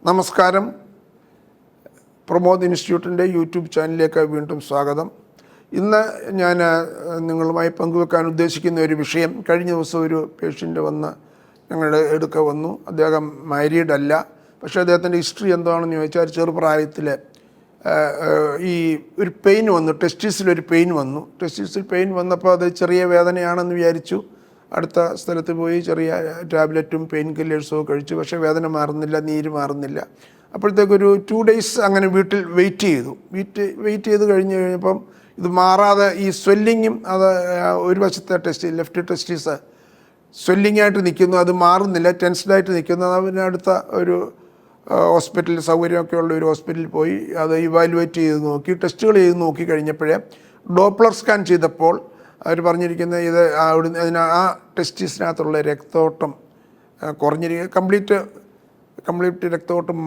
നമസ്കാരം. പ്രമോദ് ഇൻസ്റ്റിറ്റ്യൂട്ടിൻ്റെ യൂട്യൂബ് ചാനലിലേക്ക് വീണ്ടും സ്വാഗതം. ഇന്ന് ഞാൻ നിങ്ങളുമായി പങ്കുവെക്കാൻ ഉദ്ദേശിക്കുന്ന ഒരു വിഷയം, കഴിഞ്ഞ ദിവസം ഒരു പേഷ്യൻ്റ് വന്ന് ഞങ്ങളുടെ അടുക്ക വന്നു. അദ്ദേഹം മാരീഡ് അല്ല, പക്ഷേ അദ്ദേഹത്തിൻ്റെ ഹിസ്റ്ററി എന്താണെന്ന് ചോദിച്ചാൽ ചെറുപ്രായത്തിൽ ഈ ഒരു പെയിൻ വന്നു, ടെസ്റ്റീസിലൊരു പെയിൻ വന്നു. ടെസ്റ്റീസിൽ പെയിൻ വന്നപ്പോൾ അത് ചെറിയ വേദനയാണെന്ന് വിചാരിച്ചു. അടുത്ത സ്ഥലത്ത് പോയി ചെറിയ ടാബ്ലറ്റും പെയിൻ കില്ലേഴ്സും കഴിച്ചു. പക്ഷേ വേദന മാറുന്നില്ല, നീര് മാറുന്നില്ല. അപ്പോഴത്തേക്കൊരു 2 days അങ്ങനെ വീട്ടിൽ വെയിറ്റ് ചെയ്ത് കഴിഞ്ഞപ്പം ഇത് മാറാതെ ഈ സ്വെല്ലിങ്ങും, അത് ഒരു വശത്തെ ലെഫ്റ്റ് ടെസ്റ്റീസ് സ്വെല്ലിങ്ങായിട്ട് നിൽക്കുന്നു, അത് മാറുന്നില്ല, ടെൻസ്ഡായിട്ട് നിൽക്കുന്നു. അതിന് അടുത്ത ഒരു ഹോസ്പിറ്റലിൽ, സൗകര്യമൊക്കെ ഉള്ള ഒരു ഹോസ്പിറ്റലിൽ പോയി അത് ഇവാലുവേറ്റ് ചെയ്ത് നോക്കി, ടെസ്റ്റുകൾ ചെയ്ത് നോക്കി കഴിഞ്ഞപ്പോഴേ ഡോപ്ലർ സ്കാൻ ചെയ്തപ്പോൾ അവർ പറഞ്ഞിരിക്കുന്നത് ഇത് ആ ടെസ്റ്റീസിനകത്തുള്ള രക്തോട്ടം കംപ്ലീറ്റ് രക്തോട്ടം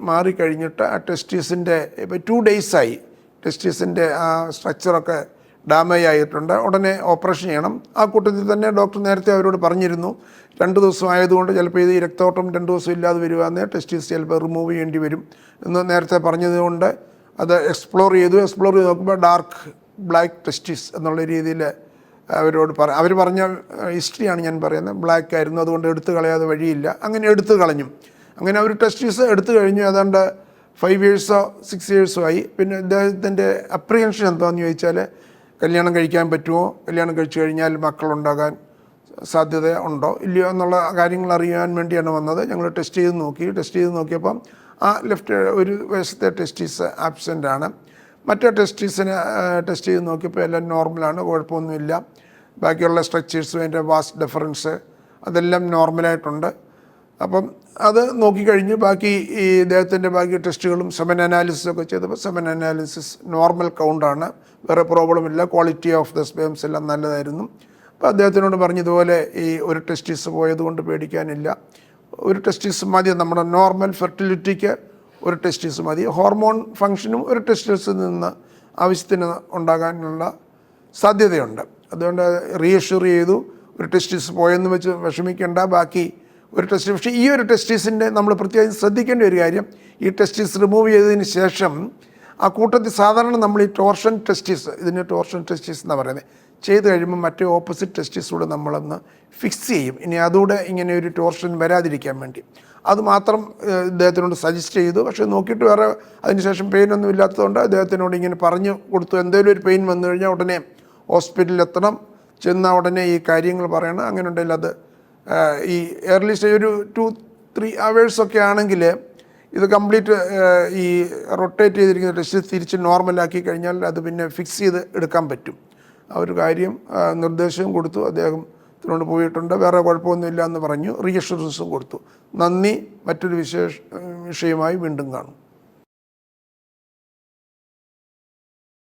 മാറിക്കഴിഞ്ഞിട്ട് ആ ടെസ്റ്റീസിൻ്റെ ഇപ്പോൾ 2 days ആയി, ടെസ്റ്റീസിൻ്റെ ആ സ്ട്രക്ചറൊക്കെ ഡാമേജ് ആയിട്ടുണ്ട്, ഉടനെ ഓപ്പറേഷൻ ചെയ്യണം. ആ കൂട്ടത്തിൽ തന്നെ ഡോക്ടർ നേരത്തെ അവരോട് പറഞ്ഞിരുന്നു, 2 ദിവസം ആയതുകൊണ്ട് ചിലപ്പോൾ ഇത് ഈ രക്തോട്ടം 2 ദിവസം ഇല്ലാതെ വരുവാന്ന്, ടെസ്റ്റീസ് ചിലപ്പോൾ റിമൂവ് ചെയ്യേണ്ടി വരും എന്ന് നേരത്തെ പറഞ്ഞതുകൊണ്ട് അത് എക്സ്പ്ലോർ ചെയ്ത് നോക്കുമ്പോൾ ഡാർക്ക് ബ്ലാക്ക് ടെസ്റ്റീസ് എന്നുള്ള രീതിയിൽ അവരോട് അവർ പറഞ്ഞ ഹിസ്റ്ററിയാണ് ഞാൻ പറയുന്നത്. ബ്ലാക്ക് ആയിരുന്നു, അതുകൊണ്ട് എടുത്തു കളയാതെ വഴിയില്ല. അങ്ങനെ എടുത്തു കളഞ്ഞു. അങ്ങനെ അവർ ടെസ്റ്റീസ് എടുത്തു കഴിഞ്ഞു. ഏതാണ്ട് 5 years 6 years ആയി. പിന്നെ ഇദ്ദേഹത്തിൻ്റെ അപ്രിഹെൻഷൻ എന്താണെന്ന് ചോദിച്ചാൽ, കല്യാണം കഴിക്കാൻ പറ്റുമോ, കല്യാണം കഴിച്ചു കഴിഞ്ഞാൽ മക്കളുണ്ടാകാൻ സാധ്യത ഉണ്ടോ ഇല്ലയോ എന്നുള്ള കാര്യങ്ങൾ അറിയാൻ വേണ്ടിയാണ് വന്നത്. ഞങ്ങൾ ടെസ്റ്റ് ചെയ്ത് നോക്കിയപ്പം ആ ഒരു വശത്തെ ടെസ്റ്റീസ് ആബ്സെൻ്റ് ആണ്. മറ്റേ ടെസ്റ്റീസിനെ ടെസ്റ്റ് ചെയ്ത് നോക്കിയപ്പോൾ എല്ലാം നോർമലാണ്, കുഴപ്പമൊന്നുമില്ല. ബാക്കിയുള്ള സ്ട്രക്ചേഴ്സും അതിൻ്റെ വാസ്റ്റ് ഡിഫറൻസ് അതെല്ലാം നോർമലായിട്ടുണ്ട്. അപ്പം അത് നോക്കിക്കഴിഞ്ഞ് ബാക്കി ഈ ഇദ്ദേഹത്തിൻ്റെ ബാക്കി ടെസ്റ്റുകളും സെമൻ അനാലിസിസൊക്കെ ചെയ്തപ്പോൾ സെമൻ അനാലിസിസ് നോർമൽ കൗണ്ടാണ്, വേറെ പ്രോബ്ലമില്ല, ക്വാളിറ്റി ഓഫ് ദ സ്പേംസ് എല്ലാം നല്ലതായിരുന്നു. അപ്പോൾ അദ്ദേഹത്തിനോട് പറഞ്ഞതുപോലെ ഈ ഒരു ടെസ്റ്റീസ് പോയതുകൊണ്ട് പേടിക്കാനില്ല, ഒരു ടെസ്റ്റീസ് മതി, നമ്മുടെ നോർമൽ ഫെർട്ടിലിറ്റിക്ക് ഒരു ടെസ്റ്റീസ് മതി, ഹോർമോൺ ഫങ്ഷനും ഒരു ടെസ്റ്റീസിൽ നിന്ന് ആവശ്യത്തിന് ഉണ്ടാകാനുള്ള സാധ്യതയുണ്ട്. അതുകൊണ്ട് റീഅഷ്യൂർ ചെയ്തു, ഒരു ടെസ്റ്റീസ് പോയെന്ന് വെച്ച് വിഷമിക്കേണ്ട, ബാക്കി ഒരു ടെസ്റ്റ്. പക്ഷേ ഈ ഒരു ടെസ്റ്റീസിൻ്റെ നമ്മൾ പ്രത്യേകം ശ്രദ്ധിക്കേണ്ട ഒരു കാര്യം, ഈ ടെസ്റ്റീസ് റിമൂവ് ചെയ്തതിന് ശേഷം ആ കൂട്ടത്തിൽ സാധാരണ നമ്മൾ ഈ ടോർഷൻ ടെസ്റ്റീസ് എന്നാണ് പറയുന്നത്, ചെയ്ത് കഴിയുമ്പോൾ മറ്റേ ഓപ്പോസിറ്റ് ടെസ്റ്റീസൂടെ നമ്മളൊന്ന് ഫിക്സ് ചെയ്യും. ഇനി അതുകൂടെ ഇങ്ങനെ ഒരു ടോർഷൻ വരാതിരിക്കാൻ വേണ്ടി അതുമാത്രം ഇദ്ദേഹത്തിനോട് സജസ്റ്റ് ചെയ്തു. പക്ഷേ നോക്കിയിട്ട് വേറെ അതിനുശേഷം പെയിനൊന്നും ഇല്ലാത്തതുകൊണ്ട് അദ്ദേഹത്തിനോട് ഇങ്ങനെ പറഞ്ഞു കൊടുത്തു, എന്തെങ്കിലും ഒരു പെയിൻ വന്നു കഴിഞ്ഞാൽ ഉടനെ ഹോസ്പിറ്റലിൽ എത്തണം, ചെന്ന ഉടനെ ഈ കാര്യങ്ങൾ പറയണം. അങ്ങനെ ഉണ്ടെങ്കിൽ അത് ഈ ഏർലി സ്റ്റേജ് ഒരു 2-3 hours ആണെങ്കിൽ ഇത് കംപ്ലീറ്റ് ഈ റൊട്ടേറ്റ് ചെയ്തിരിക്കുന്ന ടെസ്റ്റ് തിരിച്ച് നോർമലാക്കി കഴിഞ്ഞാൽ അത് പിന്നെ ഫിക്സ് ചെയ്ത് എടുക്കാൻ പറ്റും. ആ ഒരു കാര്യം നിർദ്ദേശവും കൊടുത്തു. അദ്ദേഹത്തിനോട് പോയിട്ടുണ്ട്, വേറെ കുഴപ്പമൊന്നുമില്ല എന്ന് പറഞ്ഞു, റീഅഷ്യൂറൻസും കൊടുത്തു. നന്ദി. മറ്റൊരു വിഷയമായി വീണ്ടും കാണും.